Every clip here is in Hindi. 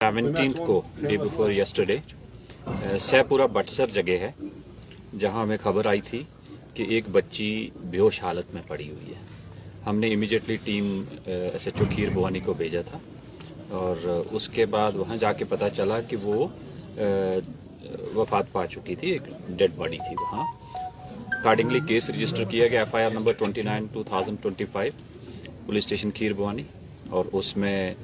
17th को डे बिफोर यस्टरडे सहपुरा बटसर जगह है जहां हमें खबर आई थी कि एक बच्ची बेहोश हालत में पड़ी हुई है। हमने इमीडिएटली टीम SHO खीर भवानी को भेजा था और उसके बाद वहां जाके पता चला कि वो वफात पा चुकी थी, एक डेड बॉडी थी वहां। अकॉर्डिंगली केस रजिस्टर किया गया FIR नंबर 29/2025 पुलिस स्टेशन खीर भवानी और उसमें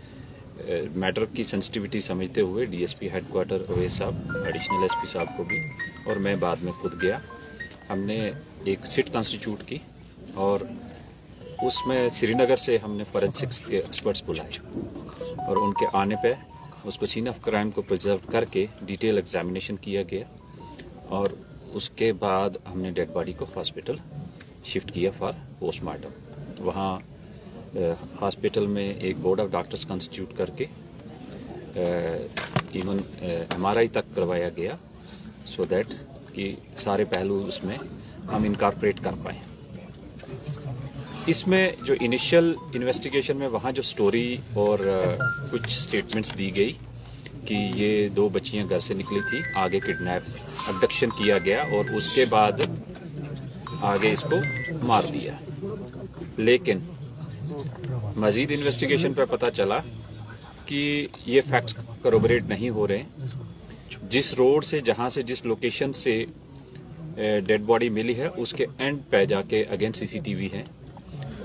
मैटर की सेंसिटिविटी समझते हुए DSP हेडक्वार्टर अवैस साहब, एडिशनल SP साहब को भी और मैं बाद में खुद गया। हमने एक सिट कॉन्स्टिट्यूट की और उसमें श्रीनगर से हमने फॉरेंसिक्स के एक्सपर्ट्स बुलाए और उनके आने पे उसको सीन ऑफ क्राइम को प्रिजर्व करके डिटेल एग्जामिनेशन किया गया और उसके बाद हमने डेड बॉडी को हॉस्पिटल शिफ्ट किया फॉर पोस्टमार्टम। वहाँ हॉस्पिटल में एक बोर्ड ऑफ डॉक्टर्स कॉन्स्टिट्यूट करके इवन MRI तक करवाया गया सो दैट कि सारे पहलू उसमें हम इनकॉर्पोरेट कर पाए। इसमें जो इनिशियल इन्वेस्टिगेशन में वहाँ जो स्टोरी और कुछ स्टेटमेंट्स दी गई कि ये 2 बच्चियां घर से निकली थी, आगे किडनैप अबडक्शन किया गया और उसके बाद आगे इसको मार दिया। लेकिन मजीद इन्वेस्टिगेशन पर पता चला कि ये फैक्ट्स करोबरेट नहीं हो रहे। जिस रोड से जहां से जिस लोकेशन से डेड बॉडी मिली है उसके एंड पे जाके अगेन CCTV है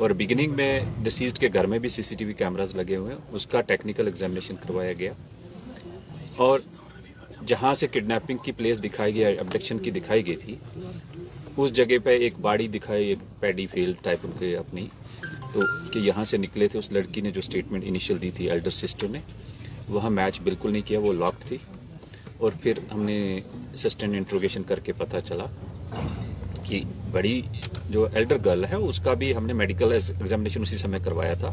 और बिगिनिंग में डिसीज्ड के घर में भी CCTV कैमरास लगे हुए हैं, उसका टेक्निकल एग्जामिनेशन करवाया गया और जहां से किडनैपिंग की प्लेस दिखाई गई, अबडक्शन की दिखाई गई थी, उस जगह पे एक बाड़ी दिखाई, एक पैडी फील्ड टाइप के अपनी, तो कि यहाँ से निकले थे। उस लड़की ने जो स्टेटमेंट इनिशियल दी थी एल्डर सिस्टर ने, वह मैच बिल्कुल नहीं किया, वो लॉक्ड थी। और फिर हमने सस्टेन इंट्रोगेशन करके पता चला कि बड़ी जो एल्डर गर्ल है उसका भी हमने मेडिकल एग्जामिनेशन उसी समय करवाया था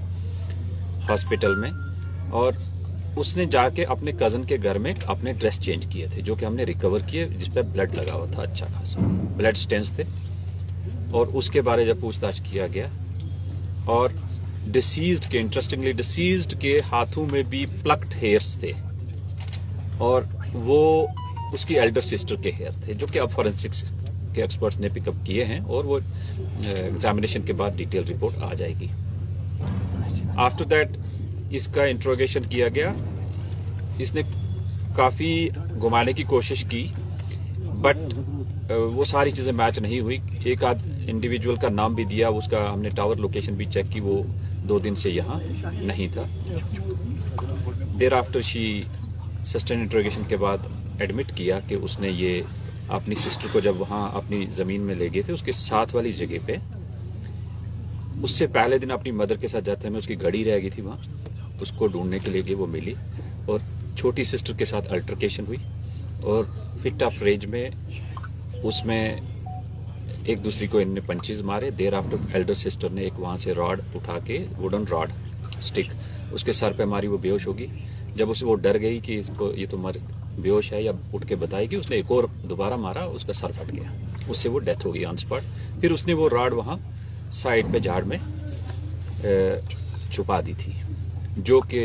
हॉस्पिटल में और उसने जाके अपने कजन के घर में अपने ड्रेस चेंज किए थे जो कि हमने रिकवर किए, जिसपे ब्लड लगा हुआ था, अच्छा खासा ब्लड स्टेन्स थे। और उसके बारे जब पूछताछ किया गया और डिसीज्ड के, इंटरेस्टिंगली डिसीज्ड के हाथों में भी प्लक्ड हेयर्स थे और वो उसकी एल्डर सिस्टर के हेयर थे जो कि अब फॉरेंसिक्स के एक्सपर्ट्स ने पिकअप किए हैं और वो एग्जामिनेशन के बाद डिटेल रिपोर्ट आ जाएगी। आफ्टर दैट इसका इंट्रोगेशन किया गया। इसने काफी घुमाने की कोशिश की बट वो सारी चीजें मैच नहीं हुई। एक आध इंडिविजुअल का नाम भी दिया, उसका हमने टावर लोकेशन भी चेक की, वो 2 दिन से यहाँ नहीं था। There after she sustain interrogation के बाद एडमिट किया कि उसने ये अपनी सिस्टर को जब वहाँ अपनी जमीन में ले गए थे उसके साथ वाली जगह पे, उससे पहले दिन अपनी मदर के साथ जाते में उसकी घड़ी रह गई थी वहाँ, उसको ढूंढने के लिए गए, वो मिली और छोटी सिस्टर के साथ अल्टरकेशन हुई और फिट ऑफ रेंज में उसमें एक दूसरी को इनने पंचेस मारे। देर आफ्टर एल्डर सिस्टर ने एक वहां से रॉड उठा के, वुडन रॉड स्टिक, उसके सर पे मारी, वो बेहोश होगी। जब उसे वो डर गई कि इसको ये तो बेहोश है या उठ के बताएगी, उसने एक और दोबारा मारा, उसका सर फट गया, उससे वो डेथ हो गई ऑन स्पॉट। फिर उसने वो रॉड वहां साइड पे झाड़ में छुपा दी थी जो कि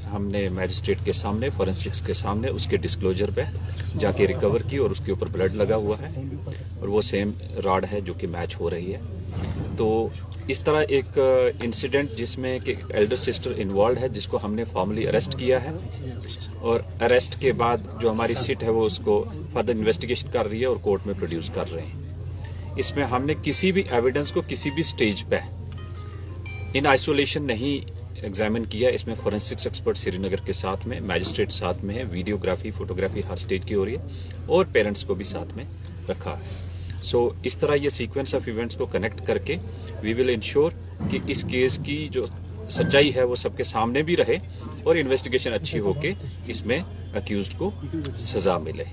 हमने मैजिस्ट्रेट के सामने, फॉरेंसिक्स के सामने उसके डिस्क्लोजर पे जाके रिकवर की और उसके ऊपर ब्लड लगा हुआ है और वो सेम रॉड है जो कि मैच हो रही है। तो इस तरह एक इंसिडेंट जिसमें कि एल्डर सिस्टर इन्वॉल्व है जिसको हमने फॉर्मली अरेस्ट किया है और अरेस्ट के बाद जो हमारी सिट है वो उसको फर्दर इन्वेस्टिगेशन कर रही है और कोर्ट में प्रोड्यूस कर रहे हैं। इसमें हमने किसी भी एविडेंस को किसी भी स्टेज पे इन आइसोलेशन नहीं एग्जामिन किया। इसमें फोरेंसिक्स एक्सपर्ट श्रीनगर के साथ में, मैजिस्ट्रेट साथ में है, वीडियोग्राफी, फोटोग्राफी हर स्टेज की हो रही है और पेरेंट्स को भी साथ में रखा है। सो इस तरह ये सीक्वेंस ऑफ इवेंट्स को कनेक्ट करके वी विल इंश्योर कि इस केस की जो सच्चाई है वो सबके सामने भी रहे और इन्वेस्टिगेशन अच्छी होके इसमें अक्यूज्ड को सजा मिले।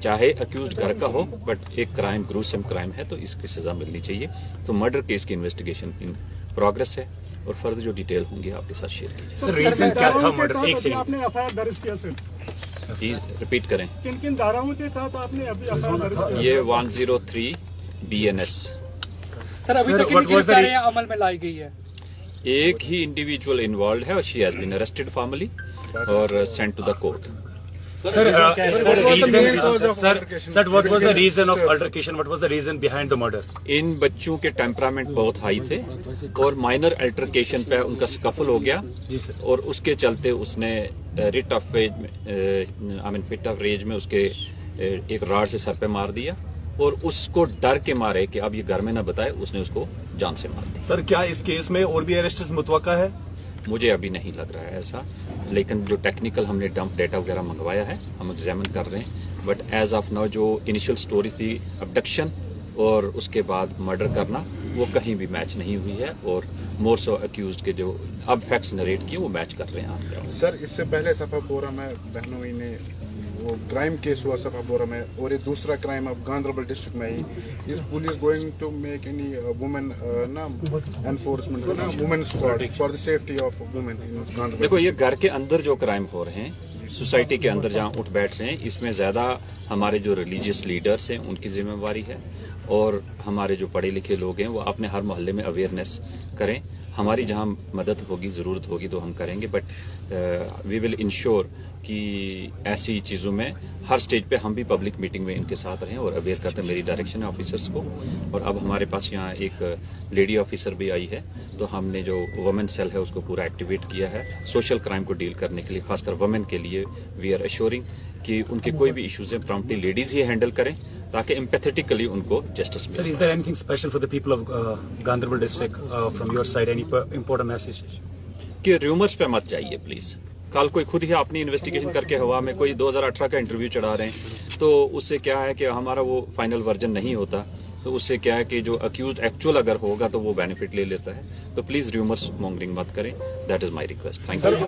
चाहे अक्यूज्ड घर का हो बट एक क्राइम, ग्रूसम क्राइम है तो इसकी सजा मिलनी चाहिए। तो मर्डर केस की इन्वेस्टिगेशन इन प्रोग्रेस है और फर्दर जो डिटेल होंगे आपके साथ शेयर कीजिए। सर रीजन क्या था मर्डर? एक सेकंड, आपने FIR दर्ज किया सर? प्लीज रिपीट करें। किन किन धाराओं के तहत आपने अभी FIR दर्ज किया? ये 103 BNS। सर अभी तक कितनी धाराएं अमल में लाई गई है? एक ही इंडिविजुअल इन्वॉल्व है और she has been arrested formally और sent to the court. Sir, what was the reason of altercation? What was the reason behind the murder? इन बच्चों के टेम्परामेंट बहुत हाई थे और माइनर अल्टरकेशन पे उनका स्कफल हो गया जी सर। और उसके चलते उसने writ of fit of rage में उसके एक राड से सर पे मार दिया और उसको डर के मारे कि अब ये घर में ना बताए, उसने उसको जान से मार दी। सर, क्या इस केस में और भी अरेस्ट मुतवक्का है? मुझे अभी नहीं लग रहा है ऐसा, लेकिन जो टेक्निकल हमने डंप डेटा वगैरह मंगवाया है हम एग्जामिन कर रहे हैं, बट एज ऑफ नाउ जो इनिशियल स्टोरी थी अबडक्शन और उसके बाद मर्डर करना, वो कहीं भी मैच नहीं हुई है और मोर सो अक्यूज्ड के जो अब फैक्ट्स नरेट किए वो मैच कर रहे हैं आप। सर, इससे पहले सफापोरा में बहनों ने वो क्राइम केस हुआ सफापोरा में और ये दूसरा क्राइम अब गांधरबल डिस्ट्रिक्ट में ही। Is police going to make any women ना एनफोर्समेंट ना women squad for the safety of women in Ganderbal? देखो, ये घर के अंदर जो क्राइम हो रहे हैं, सोसाइटी के अंदर जहां उठ बैठ रहे हैं, इसमें ज्यादा हमारे जो रिलीजियस लीडर्स हैं उनकी जिम्मेवारी है और हमारे जो पढ़े लिखे लोग हैं वो अपने हर मोहल्ले में अवेयरनेस करें। हमारी जहां मदद होगी, जरूरत होगी तो हम करेंगे, बट वी विल इंश्योर कि ऐसी चीज़ों में हर स्टेज पे हम भी पब्लिक मीटिंग में इनके साथ रहें और अवेयर करते हैं। मेरी डायरेक्शन है ऑफिसर्स को, और अब हमारे पास यहाँ एक लेडी ऑफिसर भी आई है, तो हमने जो वुमेन सेल है उसको पूरा एक्टिवेट किया है सोशल क्राइम को डील करने के लिए, खासकर वुमेन के लिए। वी आर अश्योरिंग कि उनके कोई भी इश्यूज हैं प्रॉम्प्टली लेडीज ही हैंडल करें ताकि एम्पैथेटिकली उनको जस्टिस मिले। Sir, is there anything special for the people of Gandharbal district from your side? Any important message? कि रूमर्स पे मत जाइए प्लीज। कल कोई खुद ही अपनी इन्वेस्टिगेशन करके हवा में कोई 2018 का इंटरव्यू चढ़ा रहे हैं, तो उससे क्या है कि हमारा वो फाइनल वर्जन नहीं होता, तो उससे क्या है कि जो अक्यूज एक्चुअल अगर होगा तो वो बेनिफिट ले लेता है। तो प्लीज रूमर्स मॉन्गरिंग मत करें, that is my request. Thank you.